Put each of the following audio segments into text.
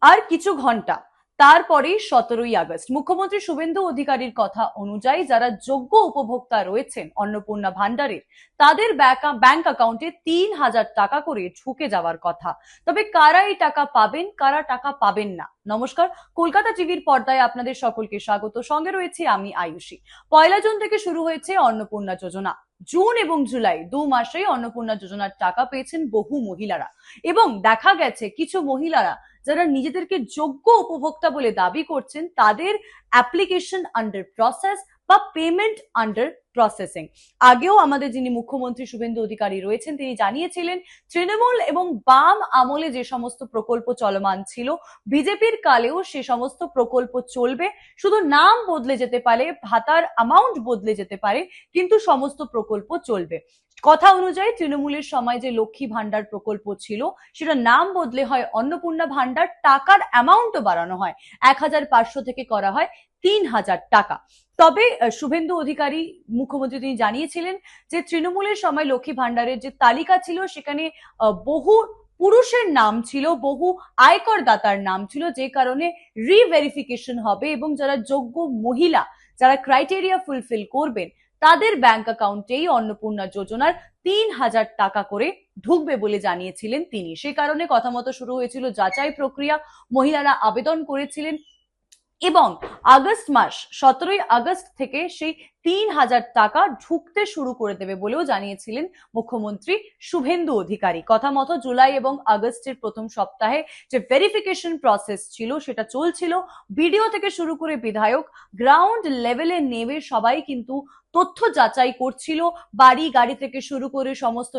আর কিছু ঘন্টা তারপরেই 17ই আগস্ট। মুখ্যমন্ত্রী শুভেন্দু অধিকারীর কথা অনুযায়ী যারা যোগ্য উপভোক্তা রয়েছেন অন্নপূর্ণা ভান্ডারের, তাদের ব্যাংক অ্যাকাউন্টে 3,000 টাকা করে ঢুকে যাওয়ার কথা। তবে কারা এই টাকা পাবেন, কারা টাকা পাবেন না? নমস্কার, কলকাতা টিভির পর্দায় আপনাদের সকলকে স্বাগত। সঙ্গে রয়েছে আমি আয়ুষী। 1 জুন থেকে শুরু হয়েছে অন্নপূর্ণা যোজনা। জুন এবং জুলাই 2 মাসেই অন্নপূর্ণা যোজনার টাকা পেয়েছেন বহু মহিলারা, এবং দেখা গেছে কিছু মহিলারা যারা নিজেদেরকে যোগ্য উপভোক্তা বলে দাবি করছেন, তাদের অ্যাপ্লিকেশন আন্ডার প্রসেস বা পেমেন্ট আন্ডার প্রসেসিং। আগেও আমাদের যিনি মুখ্যমন্ত্রী শুভেন্দু অধিকারী রয়েছেন, তিনি জানিয়েছিলেন তৃণমূল এবং বাম আমলে যে সমস্ত প্রকল্প চলমান ছিল, বিজেপির কালেও সে সমস্ত প্রকল্প চলবে। শুধু নাম বদলে যেতে পারে, ভাতার অ্যামাউন্ট বদলে যেতে পারে, কিন্তু সমস্ত প্রকল্প চলবে। কথা অনুযায়ী তৃণমূলের সময় যে লক্ষ্মী ভান্ডার প্রকল্প ছিল, সেটা নাম বদলে হয় অন্নপূর্ণা ভান্ডার, টাকার অ্যামাউন্টও বাড়ানো হয়, 1,500 থেকে করা হয় 3,000 টাকা। তবে শুভেন্দু অধিকারী মুখ্যমন্ত্রী তিনি জানিয়েছিলেন যে তৃণমূলের সময় লক্ষ্মী ভান্ডারের যে তালিকা ছিল, সেখানে বহু পুরুষের নাম ছিল, বহু আয়কর দাতার নাম ছিল, যে কারণে রিভেরিফিকেশন হবে এবং যারা যোগ্য মহিলা, যারা ক্রাইটেরিয়া ফুলফিল করবেন, তাদের ব্যাংক অ্যাকাউন্টেই অন্নপূর্ণা যোজনার 3,000 টাকা করে ঢুকবে বলে জানিয়েছিলেন তিনি। সে কারণে কথা মতো শুরু হয়েছিল যাচাই প্রক্রিয়া। মহিলারা আবেদন করেছিলেন এবং আগস্ট মাস 17ই আগস্ট থেকে সেই 3,000 টাকা ঢুকতে শুরু করে দেবে বলেও জানিয়েছিলেন মুখ্যমন্ত্রী শুভেন্দু অধিকারী। কথা মতো জুলাই এবং আগস্টের প্রথম সপ্তাহে যে ভেরিফিকেশন প্রসেস ছিল, সেটা চলছিল। বিডিও থেকে শুরু করে বিধায়ক গ্রাউন্ড লেভেলে নেমে সবাই কিন্তু তথ্য যাচাই করছিল। বাড়ি গাড়ি থেকে শুরু করে সমস্ত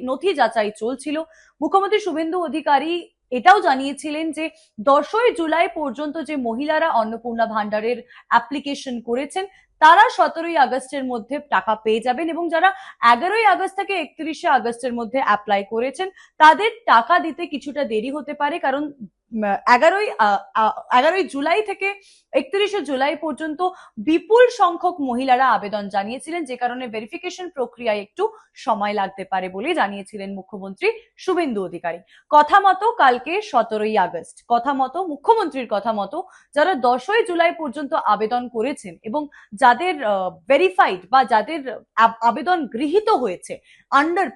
নথি যাচাই চলছিল। মুখ্যমন্ত্রী শুভেন্দু অধিকারী এটাও জানিয়েছিলেন যে 10ই জুলাই পর্যন্ত যে মহিলারা অন্নপূর্ণা ভান্ডারের অ্যাপ্লিকেশন করেছেন, তারা 17ই আগস্টের মধ্যে টাকা পেয়ে যাবেন, এবং যারা 11ই আগস্ট থেকে 31শে আগস্টের মধ্যে অ্যাপ্লাই করেছেন, তাদের টাকা দিতে কিছুটা দেরি হতে পারে, কারণ 11ই জুলাই থেকে 31শে জুলাই পর্যন্ত বিপুল সংখ্যক মহিলারা আবেদন জানিয়েছিলেন, যে কারণে ভেরিফিকেশন প্রক্রিয়ায় একটু সময় লাগতে পারে বলে জানিয়েছিলেন মুখ্যমন্ত্রী শুভেন্দু অধিকারী। কথা মতো কালকে 17ই আগস্ট, কথা মতো মুখ্যমন্ত্রীর কথা মতো যারা 10ই জুলাই পর্যন্ত আবেদন করেছেন এবং যাদের ভেরিফাইড বা যাদের আবেদন গৃহীত হয়েছে,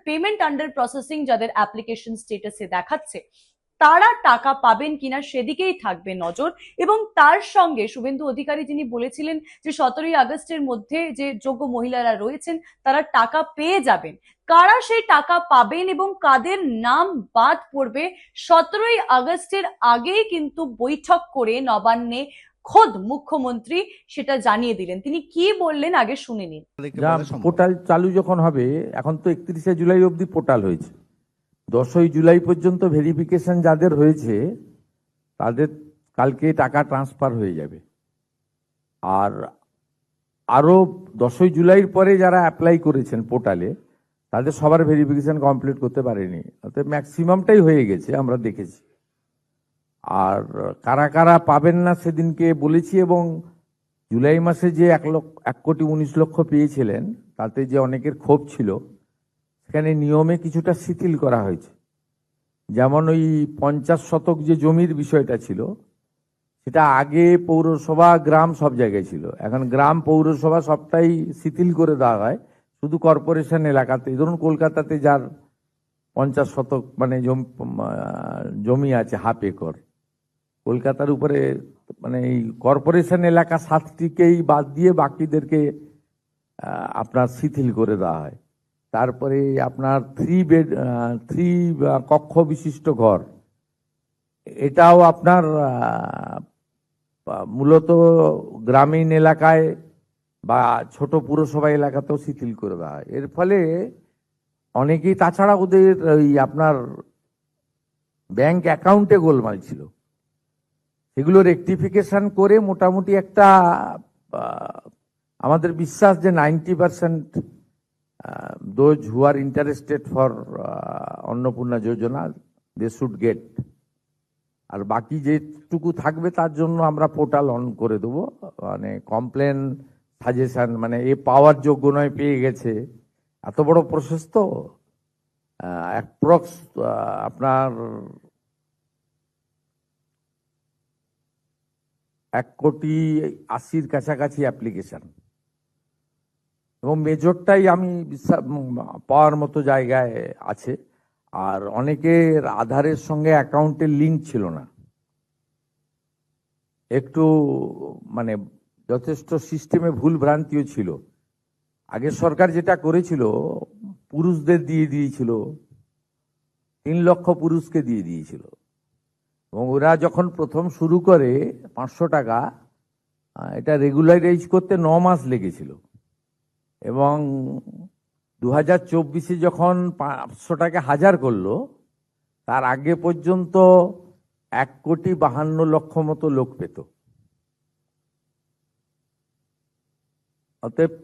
পেমেন্ট আন্ডার প্রসেসিং যাদের অ্যাপ্লিকেশন স্টেটাসে দেখাচ্ছে, তারা টাকা পাবেন কিনা সেদিকেই থাকবে নজর। এবং তার সঙ্গে শুভেন্দু অধিকারী যিনি বলেছিলেন যে 17ই আগস্টের মধ্যে যে যোগ্য মহিলারা রয়েছেন, তারা টাকা পেয়ে যাবেন। কারা সেই টাকা পাবেন এবং কাদের নাম বাদ পড়বে, 17ই আগস্টের আগেই কিন্তু বৈঠক করে নবান্নে খোদ মুখ্যমন্ত্রী সেটা জানিয়ে দিলেন। তিনি কি বললেন আগে শুনে নিন। পোর্টাল চালু যখন হবে, এখন তো 31শে জুলাই অবধি পোর্টাল হয়েছে, 10ই জুলাই পর্যন্ত ভেরিফিকেশন যাদের হয়েছে তাদের কালকে টাকা ট্রান্সফার হয়ে যাবে। আর আরো 10ই জুলাইয়ের পরে যারা অ্যাপ্লাই করেছেন পোর্টালে, তাদের সবার ভেরিফিকেশন কমপ্লিট করতে পারেনি, অর্থাৎ ম্যাক্সিমামটাই হয়ে গেছে, আমরা দেখেছি। আর কারা কারা পাবেন না সেদিনকে বলেছি, এবং জুলাই মাসে যে 1,19,00,000 পেয়েছিলেন, তাতে যে অনেকের ক্ষোভ ছিল, সেখানে নিয়মে কিছুটা শিথিল করা হয়েছে। যেমন ওই 50 শতক যে জমির বিষয়টা ছিল, সেটা আগে পৌরসভা গ্রাম সব জায়গায় ছিল, এখন গ্রাম পৌরসভা সবটাই শিথিল করে দেওয়া হয়, শুধু কর্পোরেশন এলাকাতে। ধরুন কলকাতাতে যার 50 শতক মানে জমি আছে, হাফ একর, কলকাতার উপরে মানে এই কর্পোরেশন এলাকা 7টিকেই বাদ দিয়ে বাকিদেরকে আপনার শিথিল করে দেওয়া হয়। তারপরে আপনার 3 কক্ষ বিশিষ্ট ঘর, এটাও আপনার মূলত গ্রামীণ এলাকায় বা ছোট পুরসভা এলাকাতেও শিথিল করে দেওয়া হয়। এর ফলে অনেকেই, তাছাড়া ওদের ওই আপনার ব্যাংক অ্যাকাউন্টে গোলমাল ছিল, সেগুলো রেকটিফিকেশন করে মোটামুটি একটা আমাদের বিশ্বাস যে 90% those who are interested for Annapurna Yojana, they should get. আর বাকি যেটুকু থাকবে তার জন্য আমরা পোর্টাল অন করে দেবো, মানে কমপ্লেন সাজেশন, মানে এ পাওয়ার যোগ্য নয় পেয়ে গেছে, এত বড় প্রসেস তো অ্যাপ্রক্স আপনার 1,80,00,000 কাছাকাছি অ্যাপ্লিকেশন, এবং মেজরটাই আমি পাওয়ার মতো জায়গায় আছে। আর অনেকের আধারের সঙ্গে অ্যাকাউন্টের লিঙ্ক ছিল না, একটু মানে যথেষ্ট সিস্টেমে ভুল ভ্রান্তিও ছিল। আগের সরকার যেটা করেছিল, পুরুষদের দিয়ে দিয়েছিল, 3 লক্ষ পুরুষকে দিয়ে দিয়েছিল, এবং ওরা যখন প্রথম শুরু করে 500 টাকা, এটা রেগুলারাইজ করতে 9 মাস লেগেছিল, এবং 2024-এ যখন 500 টাকা 1000 করলো, তার আগে পর্যন্ত 1,52,00,000 মতো লোক পেত। অতএব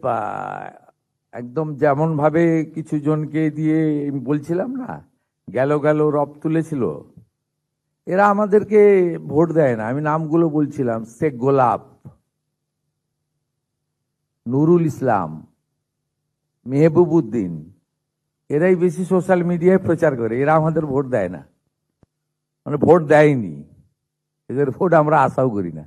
একদম যেমন ভাবে কিছু জনকে দিয়ে বলছিলাম না, গেল গেল রব তুলেছিল, এরা আমাদেরকে ভোট দেয় না। আমি নামগুলো বলছিলাম: শেখ গোলাপ, নুরুল ইসলাম, মেহবুবউদ্দিন, এরাই বেশি সোশ্যাল মিডিয়ায় প্রচার করে। এরা আমাদের ভোট দেয় না, মানে ভোট দেয়নি, এদের ভোট আমরা আশাও করি না।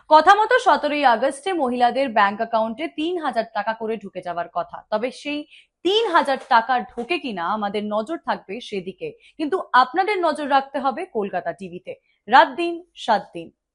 কথা মতো 17ই আগস্টে মহিলাদের ব্যাংক অ্যাকাউন্টে 3,000 টাকা করে ঢুকে যাওয়ার কথা। তবে সেই 3,000 টাকা ঢোকে কিনা আমাদের নজর থাকবে সেদিকে। কিন্তু আপনাদের নজর রাখতে হবে কলকাতা টিভিতে। রাত দিন 7 দিন।